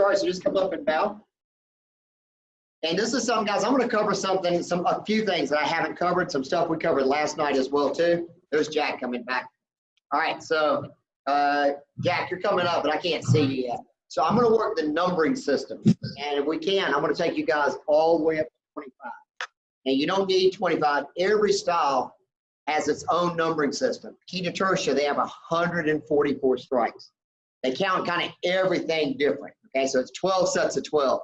start, so just come up and bow. And this is something, guys, I'm going to cover something, a few things that I haven't covered, some stuff we covered last night as well, too. There's Jack coming back. All right, so Jack, you're coming up, but I can't see you yet. So I'm going to work the numbering system. And if we can, I'm going to take you guys all the way up to 25. And you don't need 25. Every style has its own numbering system. Quinta Tertia, they have 144 strikes. They count kind of everything different. Okay, so it's 12 sets of 12.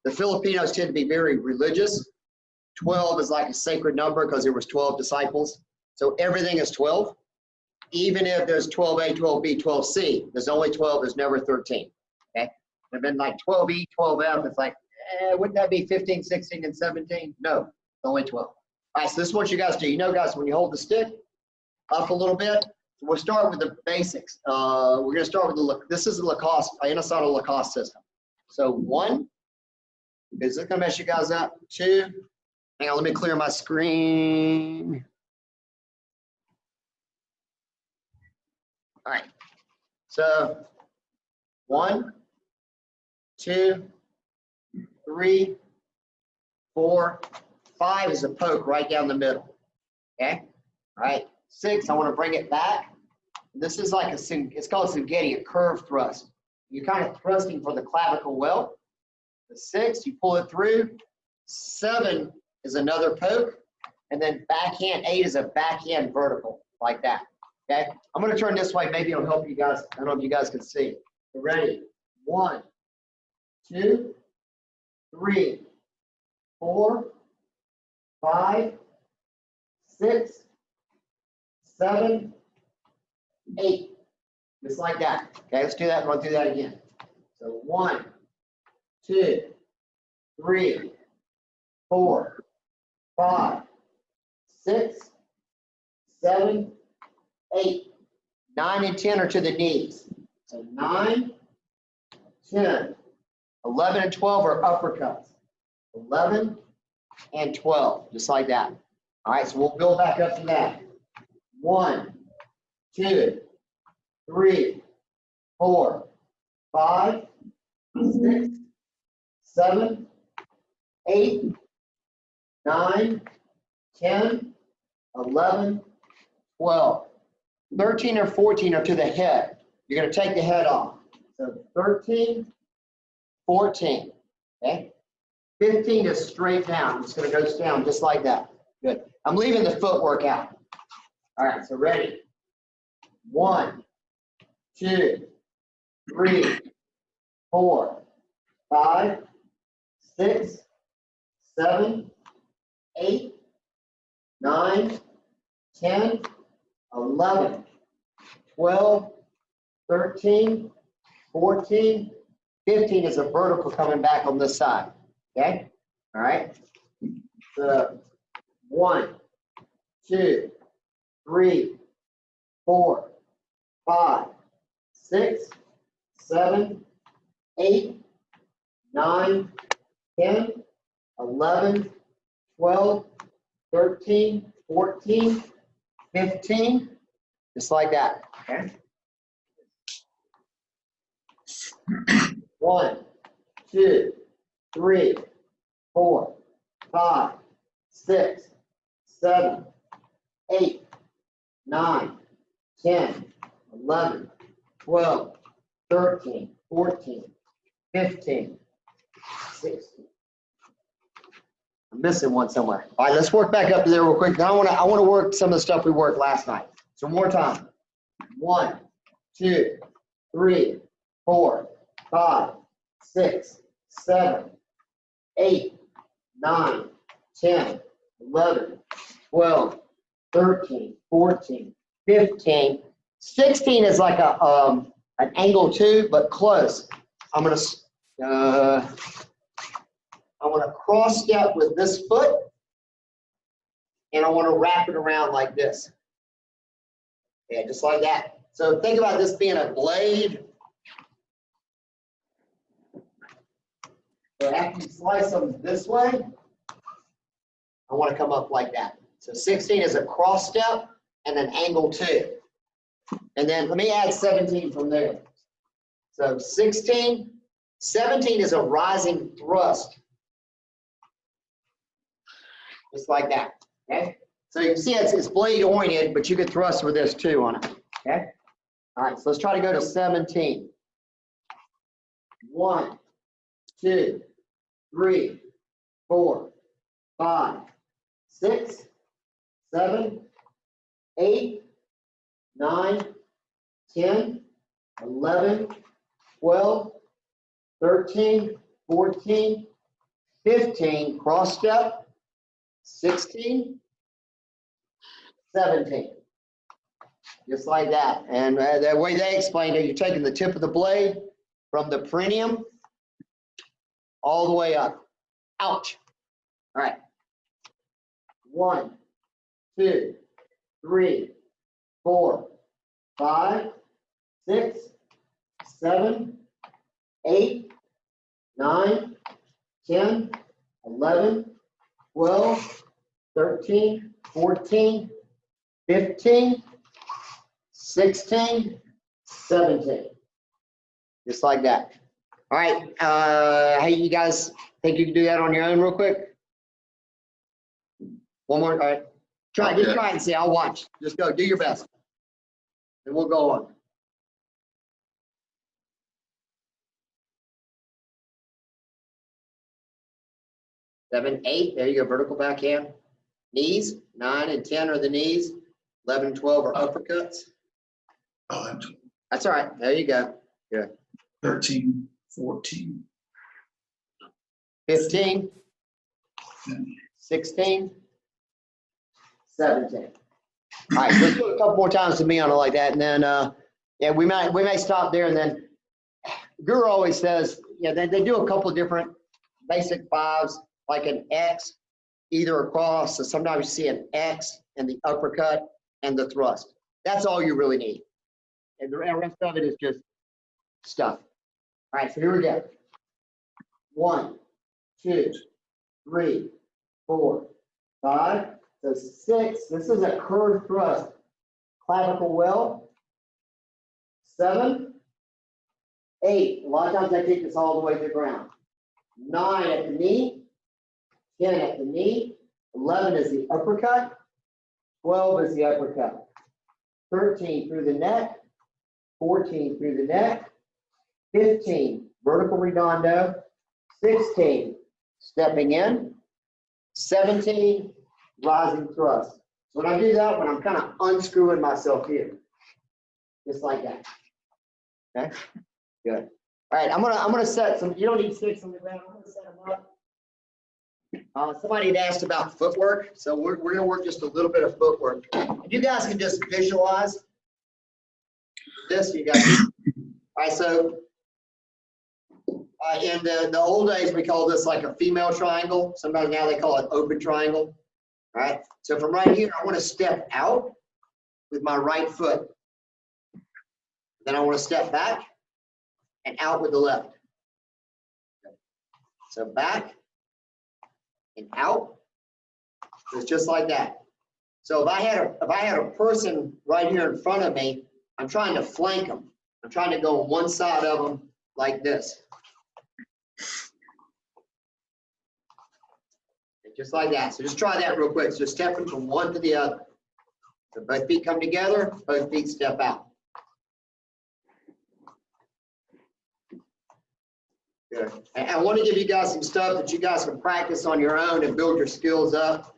The Filipinos tend to be very religious. 12 is like a sacred number because there was 12 disciples. So everything is 12. Even if there's 12A, 12B, 12C, there's only 12, there's never 13. Okay? And then like 12E, 12F, it's like, wouldn't that be 15, 16, and 17? No, it's only 12. All right, so this is what you guys do. You know, guys, when you hold the stick up a little bit, we'll start with the basics. We're going to start with this is the Lacoste, Inosanto Lacoste system. So 1, is it going to mess you guys up? 2, hang on, let me clear my screen. All right, so 1, 2, 3, 4, 5 is a poke right down the middle. Okay, all right, 6, I want to bring it back. This is like it's called Singhetti, a curved thrust. You're kind of thrusting for the clavicle well. The 6, you pull it through. 7 is another poke. And then backhand 8 is a backhand vertical, like that. Okay? I'm going to turn this way. Maybe it'll help you guys. I don't know if you guys can see. You ready? 1, 2, 3, 4, 5, 6, 7, 8. Just like that. Okay, let's do that. Run through that again. So 1, 2, 3, 4, 5, 6, 7, 8. 9 and 10 are to the knees. So 9, 10, 11 and 12 are uppercuts. 11 and 12, just like that. All right, so we'll build back up to that. 1, 2, 3, 4, 5, 6, 7, 8, 9, 10, 11, 12. 13 or 14 are to the head. You're going to take the head off. So 13, 14. Okay? 15 is straight down. It's going to go down just like that. Good. I'm leaving the footwork out. All right, so ready? 1, 2, 3, 4, 5, 6, 7, 8, 9, 10, 11, 12, 13, 14, 15 is a vertical coming back on this side. Okay? All right? So 1, 2, 3, 4, 5, 6, 7, 8, 9, 10, 11, 12, 13, 14, 15, just like that. Okay? 1, 2, 3, 4, 5, 6, 7, 8, 9, 10, 11, 12, 13, 14, 15, 16. I'm missing one somewhere. All right, let's work back up to there real quick. Now I want to work some of the stuff we worked last night. So one more time. 1, 2, 3, 4, 5, 6, 7, 8, 9, 10, 11, 12, 13, 14, 15. 16 is like an angle 2, but close. I'm going to I want to cross step with this foot, and I want to wrap it around like this. Yeah, just like that. So think about this being a blade. So after you slice them this way, I want to come up like that. So 16 is a cross step and an angle 2. And then let me add 17 from there. So 16, 17 is a rising thrust. Just like that, okay? So you can see it's blade oriented, but you could thrust with this too on it, okay? All right, so let's try to go to 17. 1, 2, 3, 4, 5, 6, 7, 8, 9, 10, 11, 12, 13, 14, 15, cross step, 16, 17. Just like that. And the way they explained it, you're taking the tip of the blade from the perineum all the way up. Ouch. All right. 1, 2, 3, 4, 5, 6, 7, 8, 9, 10, 11, 12, 13, 14, 15, 16, 17. Just like that. All right. Hey, you guys think you can do that on your own real quick? One more. All right. Try. Just try and see. I'll watch. Just go. Do your best. And we'll go on. 7, 8. There you go. Vertical backhand. Knees. 9 and 10 are the knees. 11 and 12 are uppercuts. Oh, That's all right. There you go. Good. 13, 14. 15. 16. 17. All right, let's do it a couple more times to me on it like that, and then yeah, we may stop there, and then Guru always says, yeah, they do a couple of different basic fives, like an X, either across. So sometimes you see an X and the uppercut and the thrust. That's all you really need, and the rest of it is just stuff. All right, so here we go. 1, 2, 3, 4, 5. So 6, this is a curved thrust, clavicle well. 7, 8, a lot of times I take this all the way to the ground. 9 at the knee, 10 at the knee, 11 is the uppercut, 12 is the uppercut, 13 through the neck, 14 through the neck, 15 vertical redondo, 16 stepping in, 17 rising thrust. So when I do that, when I'm kind of unscrewing myself here, just like that. Okay, good. All right, I'm gonna set some. You don't need sticks on the ground. I'm gonna set them up. Somebody had asked about footwork, so we're gonna work just a little bit of footwork. If you guys can just visualize this, you guys. All right, so in the old days, we call this like a female triangle. Sometimes now they call it open triangle. All right, so from right here, I want to step out with my right foot. Then I want to step back and out with the left. So back and out. It's just like that. So if I had a person right here in front of me, I'm trying to flank them. I'm trying to go on one side of them like this. Just like that. So just try that real quick. So just stepping from one to the other. So both feet come together, both feet step out. Good. And I want to give you guys some stuff that you guys can practice on your own and build your skills up.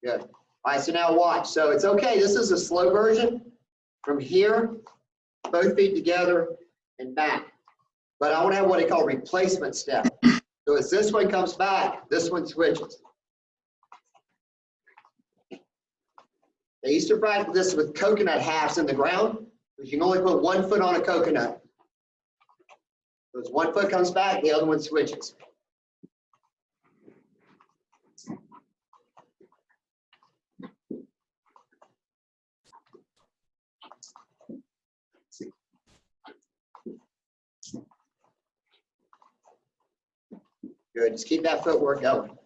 Good. All right, so now watch. So it's okay. This is a slow version. From here, both feet together and back. But I want to have what they call replacement step. So as this one comes back, this one switches. They used to practice this with coconut halves in the ground, because you can only put one foot on a coconut. So as one foot comes back, the other one switches. Good, just keep that footwork going.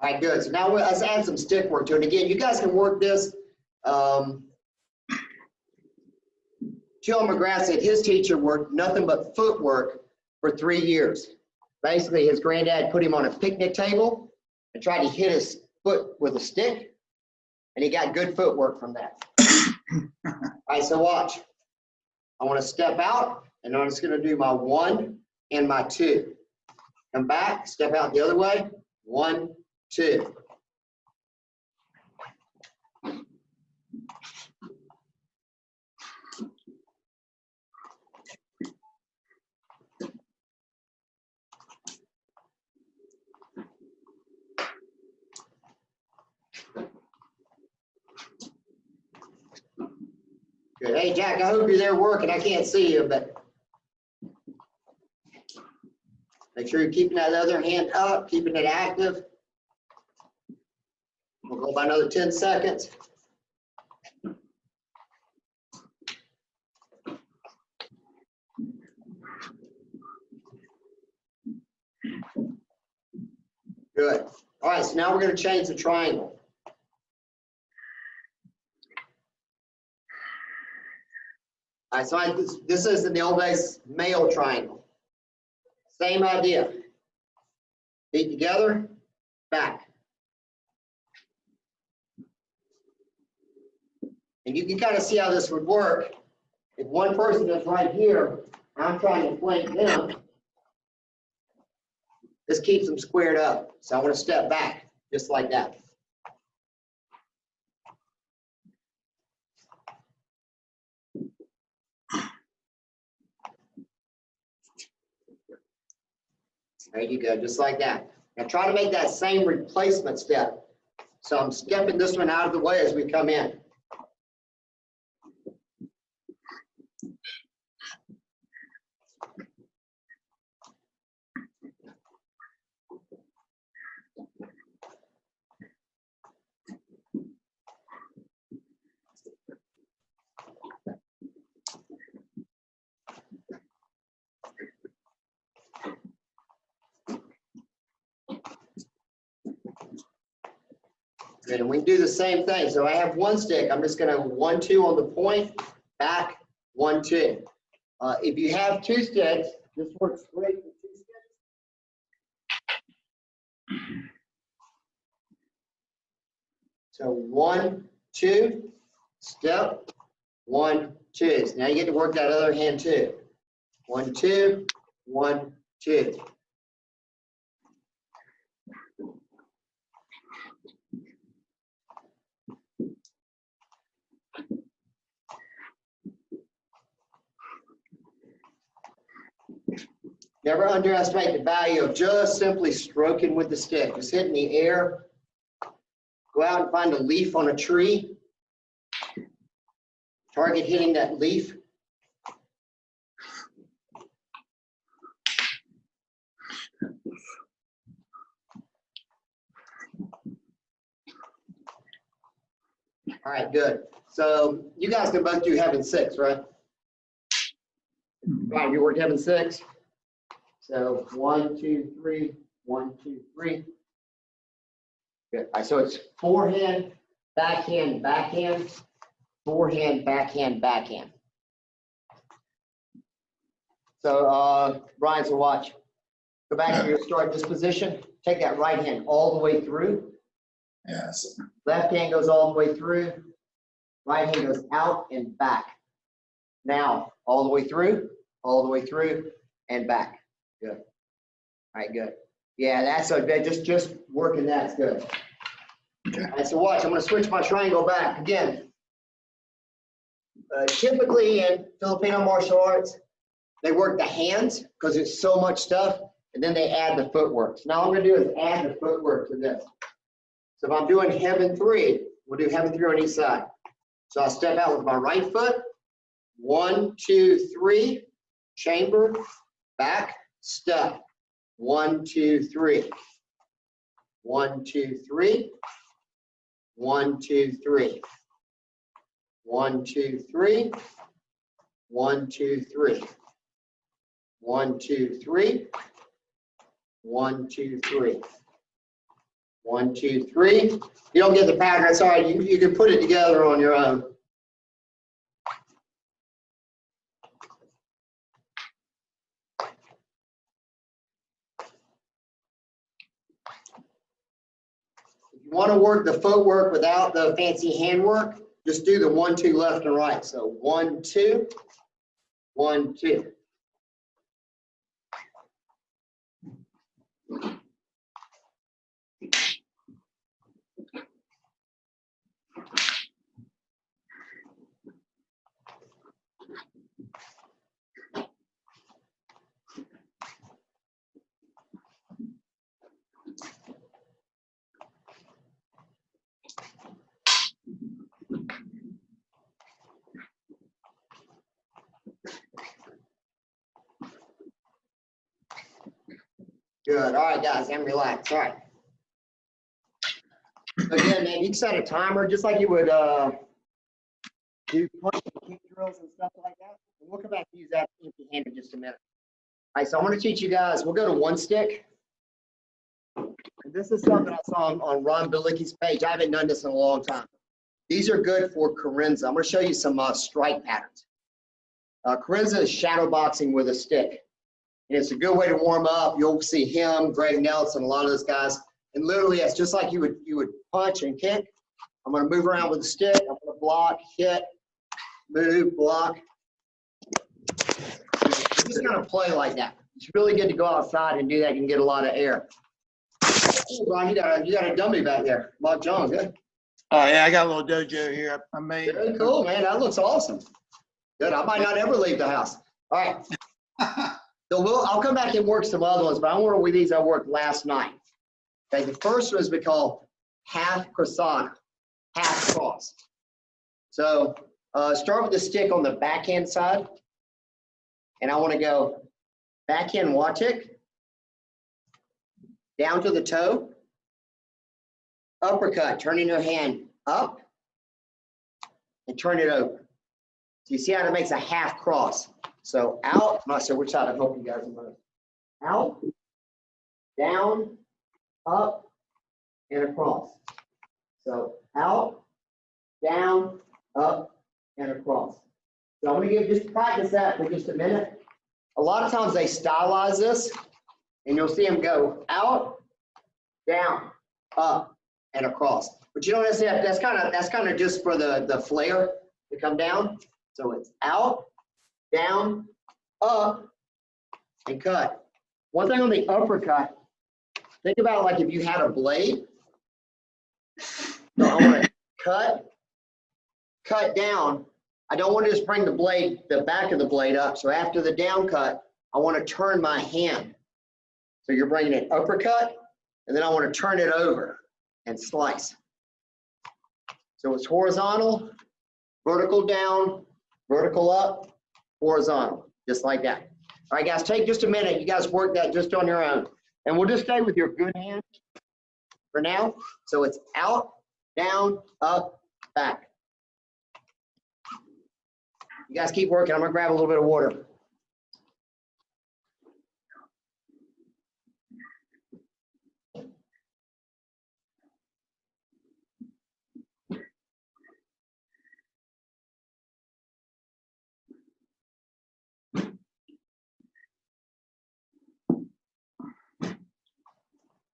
right, good. So now let's add some stick work to it. Again, you guys can work this. Joe McGrath said his teacher worked nothing but footwork for 3 years. Basically, his granddad put him on a picnic table and tried to hit his foot with a stick, and he got good footwork from that. All right, so watch. I want to step out, and I'm just going to do my 1 and my 2. Come back, step out the other way. 1, 2. Good. Hey, Jack, I hope you're there working. I can't see you, but make sure you're keeping that other hand up, keeping it active. We'll go by another 10 seconds. Good. All right, so now we're going to change the triangle. All right, so this is in the old days male triangle. Same idea. Feet together, back. And you can kind of see how this would work. If one person is right here, I'm trying to flank them. This keeps them squared up. So I want to step back, just like that. There you go, just like that. Now try to make that same replacement step. So I'm stepping this one out of the way as we come in. Good, and we do the same thing. So I have one stick. I'm just going to 1, 2 on the point, back, 1, 2. If you have 2 sticks, this works great with 2 sticks. So 1, 2, step, 1, 2. So now you get to work that other hand too. 1, 2, 1, 2. Never underestimate the value of just simply stroking with the stick. Just hit in the air. Go out and find a leaf on a tree. Target hitting that leaf. All right, good. So you guys can both do heaven 6, right? Right, you work heaven 6. So 1, 2, 3, 1, 2, 3. Good. All right, so it's forehand, backhand, backhand, forehand, backhand, backhand. So Brian, so watch. Go back to your start disposition. Take that right hand all the way through. Yes. Left hand goes all the way through. Right hand goes out and back. Now, all the way through, and back. Good. All right, good. Yeah, that's so good. Just working that's good. Okay. All right, so watch. I'm going to switch my triangle back again. Typically in Filipino martial arts, they work the hands because it's so much stuff, and then they add the footwork. So now all I'm going to do is add the footwork to this. So if I'm doing heaven 3, we'll do heaven 3 on each side. So I'll step out with my right foot. 1, 2, 3, chamber, back, step. 1, 2, 3. 1, 2, 3. 1, 2, 3. 1, 2, 3. 1, 2, 3. 1, 2, 3. 1, 2, 3. 1, 2, 3. You don't get the pattern, that's all right. You can put it together on your own. If you want to work the footwork without the fancy handwork, just do the 1, 2 left and right. So 1, 2, 1, 2. Good. All right, guys, and relax. All right. Again, man, you can set a timer just like you would do punch and kick drills and stuff like that. And we'll come back to use that empty-handed in just a minute. All right, so I want to teach you guys. We'll go to one stick. And this is something I saw on Ron Bilicki's page. I haven't done this in a long time. These are good for Carenza. I'm going to show you some strike patterns. Carenza is shadow boxing with a stick. And it's a good way to warm up. You'll see him, Greg Nelson, a lot of those guys. And literally, it's just like you would punch and kick. I'm going to move around with the stick. I'm going to block, hit, move, block. You're just going to play like that. It's really good to go outside and do that. You can get a lot of air. Hey, Ron, you got a dummy back there. Bob John, good. Oh, yeah, I got a little dojo here. I made. Very cool, man. That looks awesome. Good. I might not ever leave the house. All right. So I'll come back and work some other ones, but I want to with these I worked last night. Okay, the first one is we call half croissant, half cross. So start with the stick on the backhand side, and I want to go backhand watik, down to the toe, uppercut, turning your hand up, and turn it over. So you see how it makes a half cross. So out, I'm not sure which side, I hope you guys know. Out, down, up, and across. So out, down, up, and across. So I'm going to just practice that for just a minute. A lot of times they stylize this, and you'll see them go out, down, up, and across. But you don't necessarily have, that's kind of just for the flair to come down. So it's out, down, up, and cut. One thing on the uppercut, think about like if you had a blade. So I want to cut down. I don't want to just bring the back of the blade up. So after the down cut, I want to turn my hand. So you're bringing an uppercut, and then I want to turn it over and slice. So it's horizontal, vertical down, vertical up, horizontal, just like that. All right, guys, take just a minute. You guys work that just on your own. And we'll just stay with your good hand for now. So it's out, down, up, back. You guys keep working. I'm going to grab a little bit of water.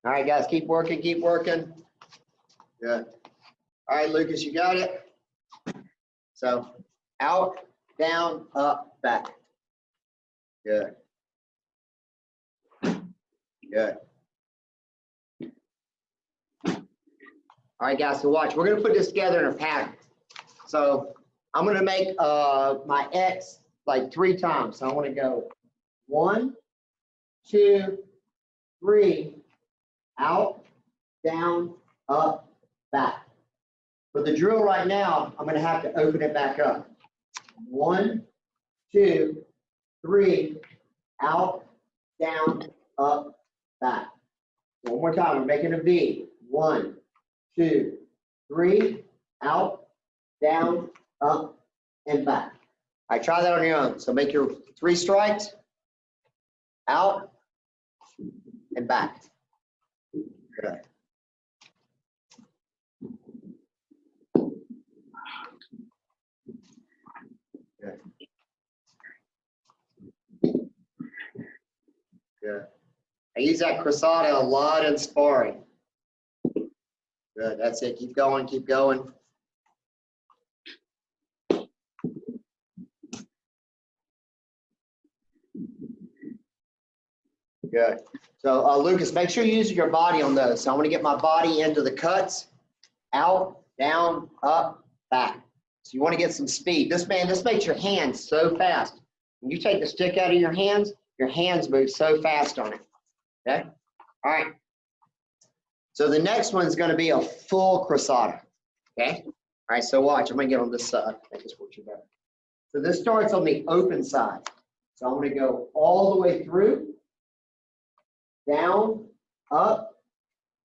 All right, guys, keep working, keep working. Good. All right, Lucas, you got it. So out, down, up, back. Good. Good. All right, guys, so watch. We're going to put this together in a pattern. So I'm going to make my X like 3 times. So I want to go 1, 2, 3, out, down, up, back. For the drill right now, I'm going to have to open it back up. 1, 2, 3, out, down, up, back. One more time, we're making a V. 1, 2, 3, out, down, up, and back. All right, try that on your own. So make your 3 strikes, out, and back. Good. use that Croissant a lot in sparring. Good, that's it. Keep going, keep going. Good. So Lucas, make sure you use your body on those. So I'm going to get my body into the cuts, out, down, up, back. So you want to get some speed. This makes your hands so fast. When you take the stick out of your hands move so fast on it. Okay? All right. So the next one is going to be a full Croissant. Okay? All right, so watch. I'm going to get on this side. Make this work better. So this starts on the open side. So I'm going to go all the way through, down, up,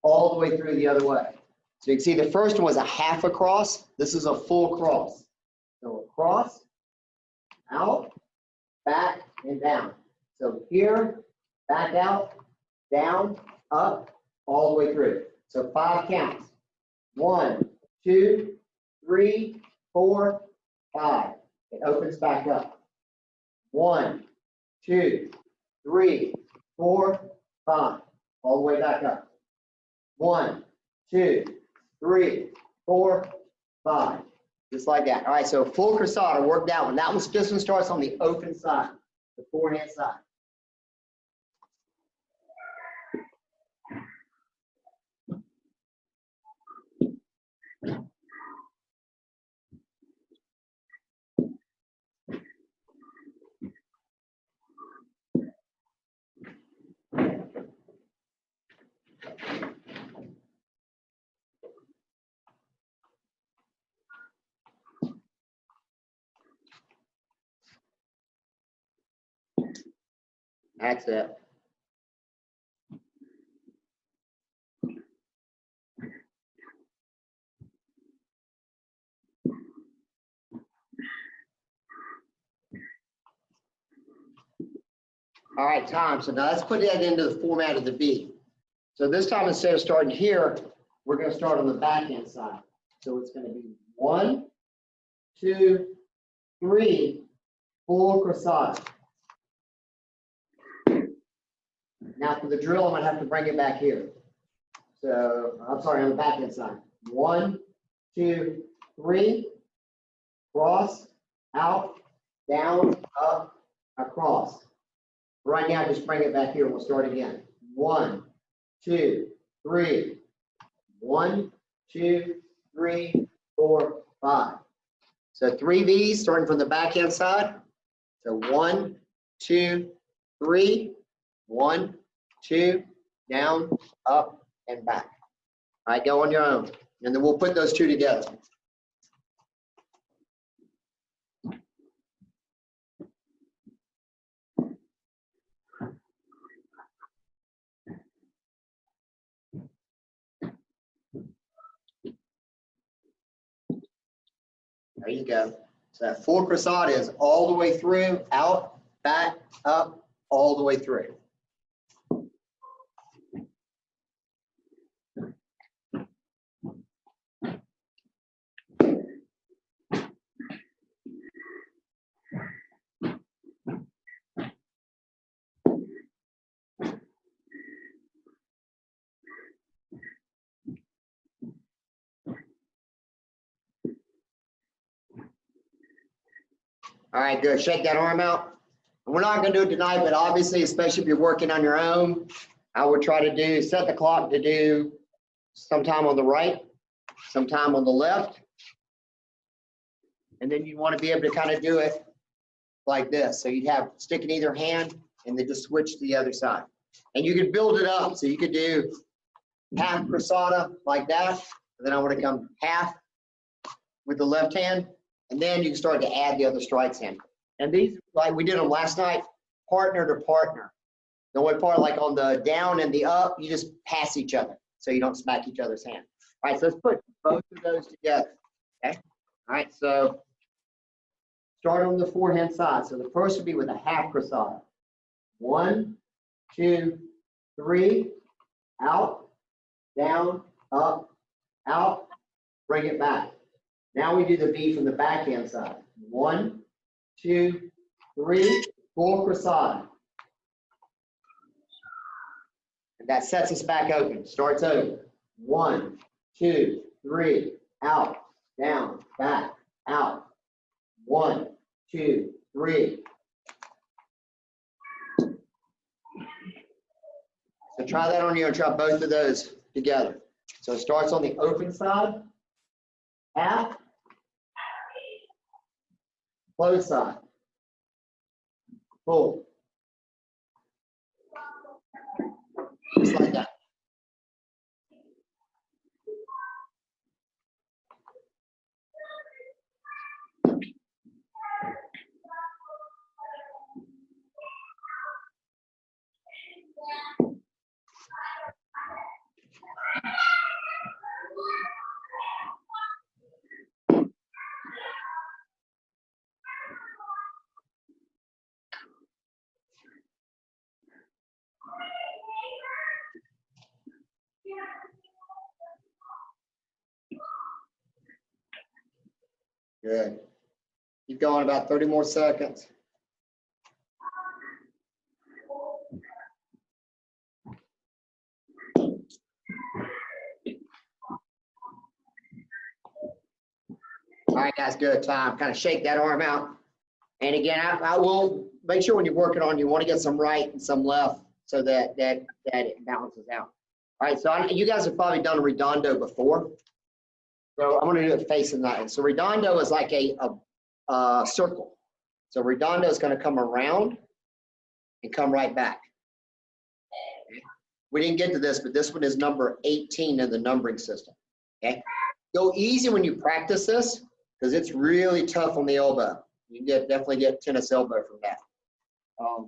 all the way through the other way. So you can see the first one was a half a cross. This is a full cross. So across, out, back, and down. So here, back out, down, up, all the way through. So 5 counts. 1, 2, 3, 4, 5. It opens back up. 1, 2, 3, 4, 5. All the way back up. 1, 2, 3, 4, 5. Just like that. All right, so full Croissant, work that one. This one starts on the open side, the forehand side. That's it. All right, Tom, so now let's put that into the format of the V. So this time, instead of starting here, we're going to start on the backhand side. So it's going to be 1, 2, 3, full Croissant. Now for the drill, I'm going to have to bring it back here. So, I'm sorry, on the backhand side. 1, 2, 3, cross, out, down, up, across. Right now, just bring it back here and we'll start again. 1, 2, 3. 1, 2, 3, 4, 5. So 3 V's starting from the backhand side. So 1, 2, 3. 1, 2, down, up, and back. All right, go on your own. And then we'll put those two together. There you go. So that full Croissant is all the way through, out, back, up, all the way through. All right, good. Shake that arm out. We're not going to do it tonight, but obviously, especially if you're working on your own, I would try to set the clock to do sometime on the right, sometime on the left. And then you want to be able to kind of do it like this. So you'd have stick in either hand and then just switch to the other side. And you could build it up. So you could do half Croissant like that. And then I want to come half with the left hand. And then you can start to add the other strikes in. And these, like we did them last night, partner to partner. The only part, like on the down and the up, you just pass each other so you don't smack each other's hand. All right, so let's put both of those together. Okay. All right, so start on the forehand side. So the first would be with a half Croissant. 1, 2, 3, out, down, up, out, bring it back. Now we do the V from the backhand side. 1, 2, 3, full Croissant. That sets us back open. Starts over. 1, 2, 3, out, down, back, out. 1, 2, 3. So try that on you and try both of those together. So it starts on the open side, half, closed side, full. Just like that. Good. Keep going, about 30 more seconds. All right, guys, good. Time. Kind of shake that arm out. And again, I will make sure when you're working on, you want to get some right and some left so that it balances out. All right, so you guys have probably done a Redondo before. So I'm going to do it facing that. So Redondo is like a circle. So Redondo is going to come around and come right back. We didn't get to this, but this one is number 18 in the numbering system. Okay, go easy when you practice this because it's really tough on the elbow. You can definitely get tennis elbow from that. Again,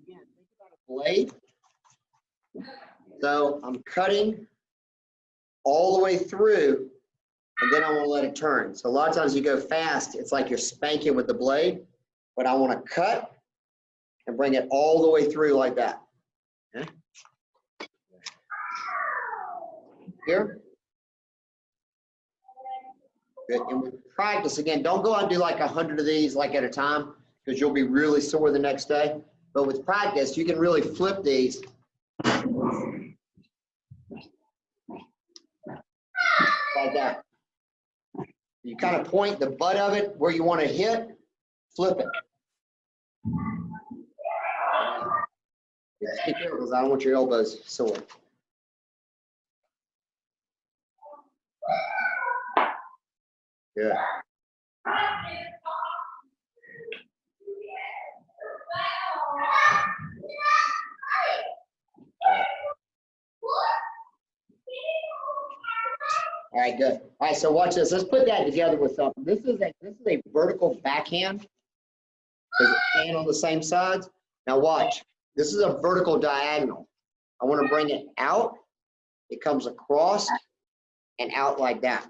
think about a blade. So I'm cutting all the way through, and then I want to let it turn. So a lot of times you go fast, it's like you're spanking with the blade, but I want to cut and bring it all the way through like that. Okay. Here. Good. And with practice, again, don't go out and do like 100 of these like at a time because you'll be really sore the next day. But with practice, you can really flip these like that. You kind of point the butt of it where you want to hit, flip it. Just be careful because I don't want your elbows sore. Good. All right, good. All right, so watch this. Let's put that together with something. This is a vertical backhand. There's a hand on the same sides. Now watch. This is a vertical diagonal. I want to bring it out. It comes across and out like that.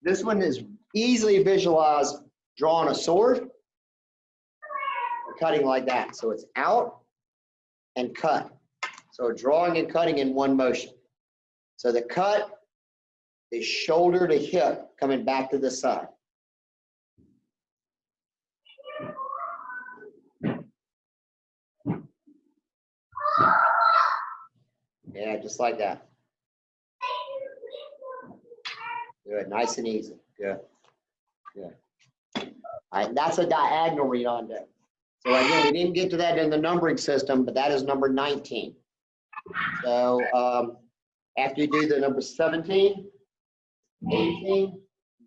This one is easily visualized drawing a sword or cutting like that. So it's out and cut. So drawing and cutting in one motion. So the cut is shoulder to hip coming back to the side. Yeah, just like that. Good, nice and easy. Good, good. All right, that's a diagonal Redondo. So again, we didn't get to that in the numbering system, but that is number 19. So after you do the number 17, 18,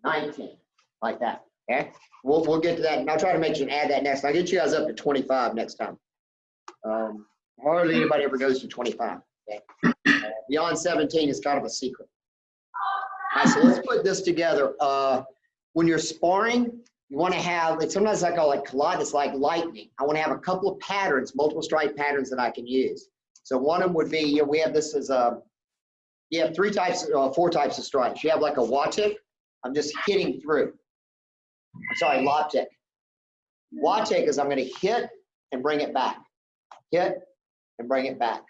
19, like that. Okay, we'll get to that, and I'll try to make you add that next. I'll get you guys up to 25 next time. Hardly anybody ever goes to 25. Okay, beyond 17 is kind of a secret. All right, so let's put this together. When you're sparring, you want to have, sometimes I call it collide, it's like lightning. I want to have a couple of patterns, multiple strike patterns that I can use. So one of them would be, we have this as you have four types of strikes. You have like a watik. I'm just hitting through. I'm sorry, laptik. Watik is I'm going to hit and bring it back. Hit and bring it back.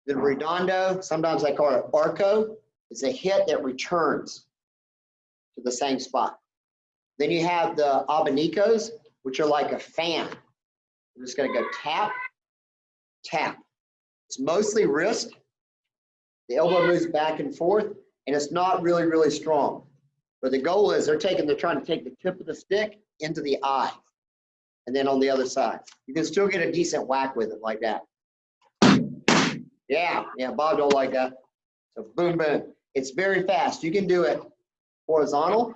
The Redondo, sometimes I call it arco. It's a hit that returns to the same spot. Then you have the abanicos, which are like a fan. I'm just going to go tap, tap. It's mostly wrist. The elbow moves back and forth, and it's not really, really strong. But the goal is they're trying to take the tip of the stick into the eye, and then on the other side. You can still get a decent whack with it like that. Yeah, Bob don't like that. So boom, boom. It's very fast. You can do it horizontal.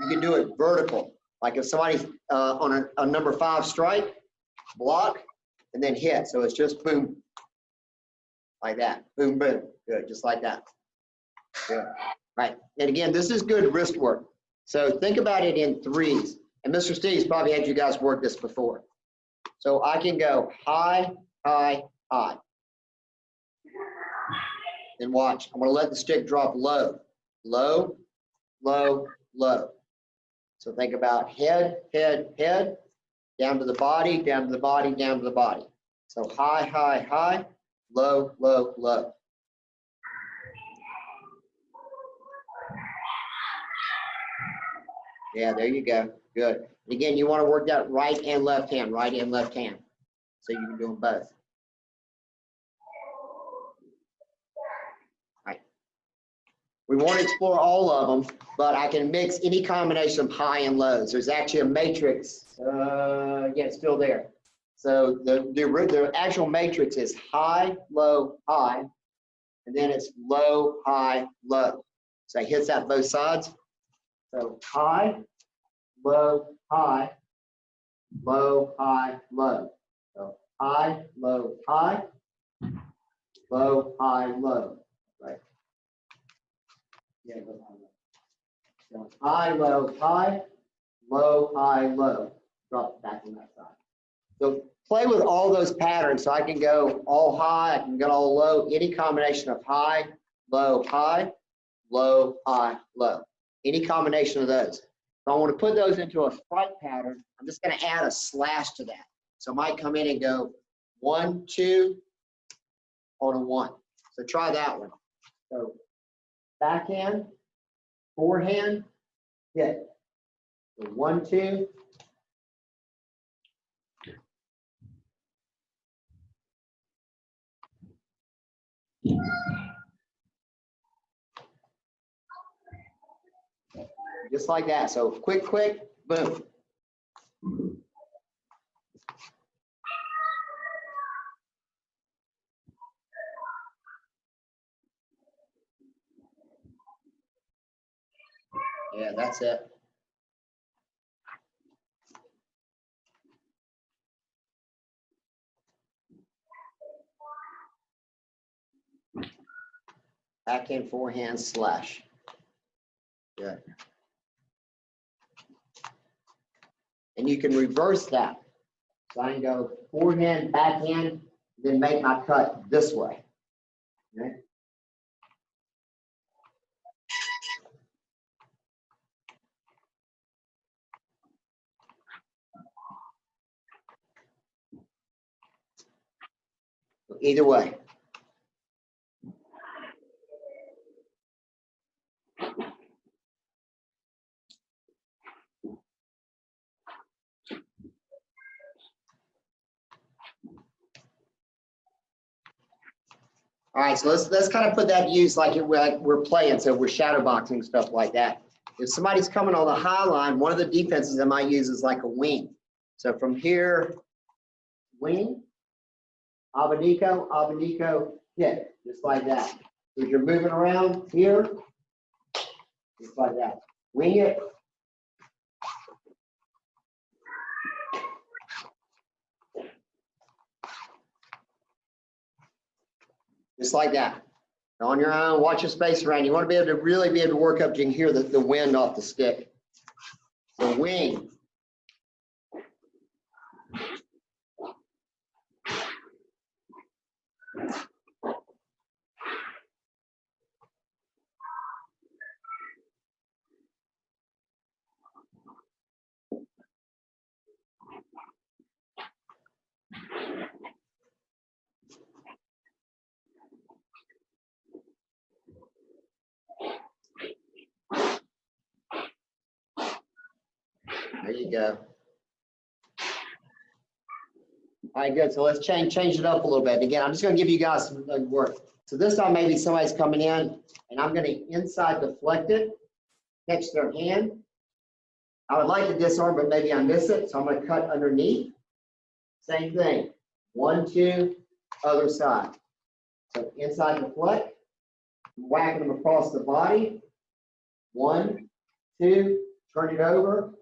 You can do it vertical. Like if somebody's on a number 5 strike, block, and then hit. So it's just boom, like that. Boom, boom. Good, just like that. Good. Right. And again, this is good wrist work. So think about it in threes. And Mr. Steve's probably had you guys work this before. So I can go high, high, high. Then watch. I'm going to let the stick drop low, low, low, low. So think about head, head, head, down to the body, down to the body, down to the body. So high, high, high, low, low, low. Yeah, there you go. Good. And again, you want to work that right and left hand, right and left hand. So you can do them both. Right. We won't explore all of them, but I can mix any combination of high and lows. There's actually a matrix. Yeah, it's still there. So the actual matrix is high, low, high, and then it's low, high, low. So it hits that both sides. So high, low, high, low, high, low. So high, low, high, low, high, low. Right. Yeah, low, high, low. So high, low, high, low, high, low. Drop back on that side. So play with all those patterns. So I can go all high, I can go all low, any combination of high, low, low, any combination of those. If I want to put those into a strike pattern, I'm just going to add a slash to that. So I might come in and go 1, 2 on a 1. So try that one. So backhand, forehand, hit. So 1, 2. Just like that. So quick, boom. Yeah, that's it. Backhand, forehand, slash. Good. And you can reverse that. So I can go forehand, backhand, then make my cut this way. Okay? So either way. All right, so let's kind of put that to use like we're playing, so we're shadow boxing, stuff like that. If somebody's coming on the high line, one of the defenses I might use is like a wing. So from here, wing, abanico, hit, just like that. So if you're moving around here, just like that. Wing it. Just like that. On your own, watch your space around. You want to be able to really be able to work up so you can hear the wind off the stick. So wing. There you go. All right, good. So let's change it up a little bit. Again, I'm just going to give you guys some work. So this time maybe somebody's coming in and I'm going to inside deflect it, catch their hand. I would like to disarm, but maybe I miss it. So I'm going to cut underneath. Same thing. 1, 2, other side. So inside deflect, whacking them across the body. 1, 2, turn it over,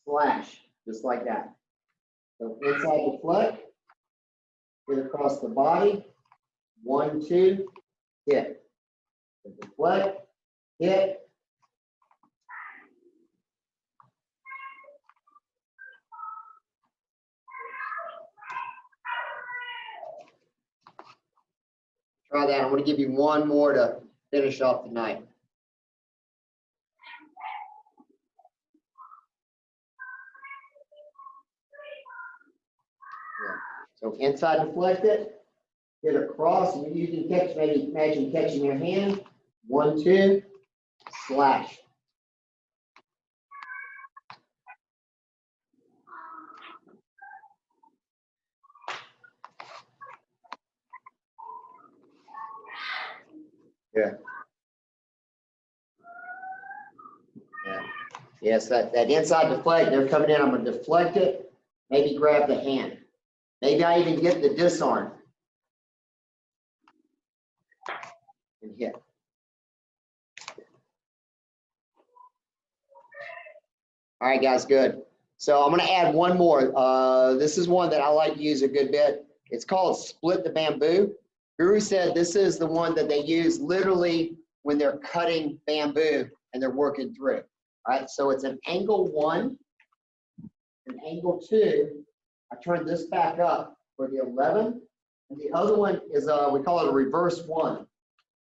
slash, just like that. So inside deflect, hit across the body. 1, 2, hit. So deflect, hit. Try that. I'm going to give you one more to finish off the night. Yeah. So inside deflect it, hit across, and you can catch, maybe imagine catching your hand. 1, 2, slash. Yeah. Yeah. Yes, that inside deflect, they're coming in. I'm going to deflect it, maybe grab the hand. Maybe I even get the disarm and hit. All right, guys, good. So I'm going to add one more. This is one that I like to use a good bit. It's called split the bamboo. Guru said this is the one that they use literally when they're cutting bamboo and they're working through. All right, so it's an angle 1, an angle 2. I turn this back up for the 11, and the other one is we call it a reverse 1.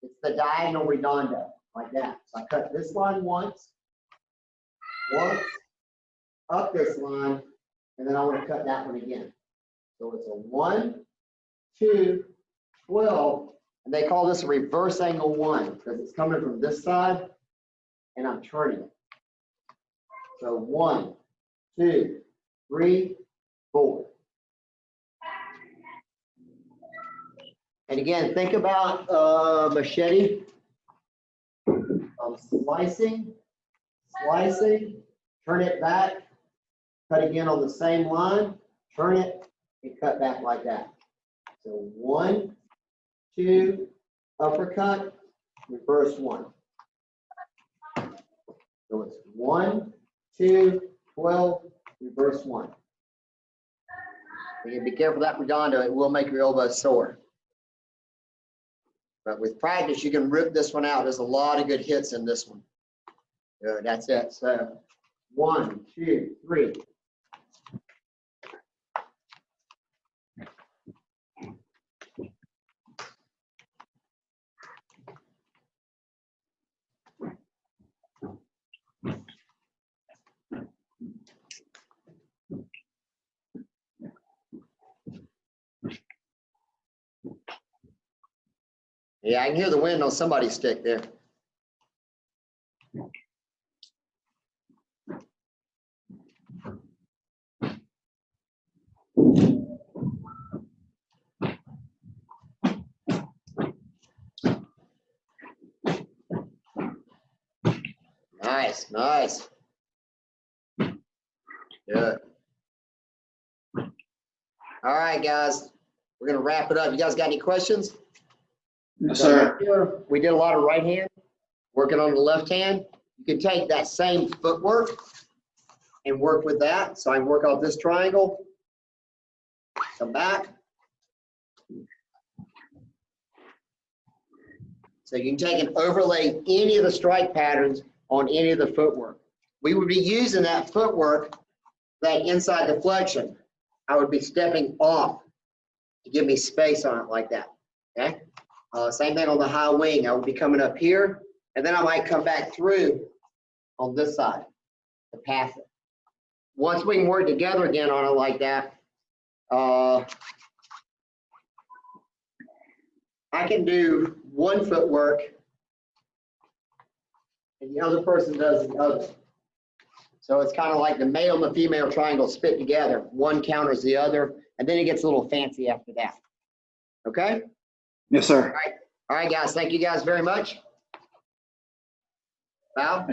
It's the diagonal redondo, like that. So I cut this line once, up this line, and then I want to cut that one again. So it's a 1, 2, 12, and they call this a reverse angle 1 because it's coming from this side, and I'm turning it. So 1, 2, 3, 4. And again, think about machete. Slicing, turn it back, cut again on the same line, turn it, and cut back like that. So 1, 2, uppercut, reverse 1. So it's 1, 2, 12, reverse 1. Again, be careful that redondo, it will make your elbow sore. But with practice, you can rip this one out. There's a lot of good hits in this one. Good, that's it. So 1, 2, 3. Yeah, I can hear the wind on somebody's stick there. Nice, nice. Good. All right, guys, we're going to wrap it up. You guys got any questions? Yes, sir. We did a lot of right hand, working on the left hand. You can take that same footwork and work with that. So I can work off this triangle, come back. So you can take and overlay any of the strike patterns on any of the footwork. We would be using that footwork, that inside deflection. I would be stepping off to give me space on it like that, okay? Same thing on the high wing. I would be coming up here, and then I might come back through on this side to pass it. Once we can work together again on it like that, I can do one footwork, and the other person does the other. So it's kind of like the male and the female triangle spit together. One counters the other, and then it gets a little fancy after that. Okay? Yes, sir. All right, guys. Thank you guys very much. Val?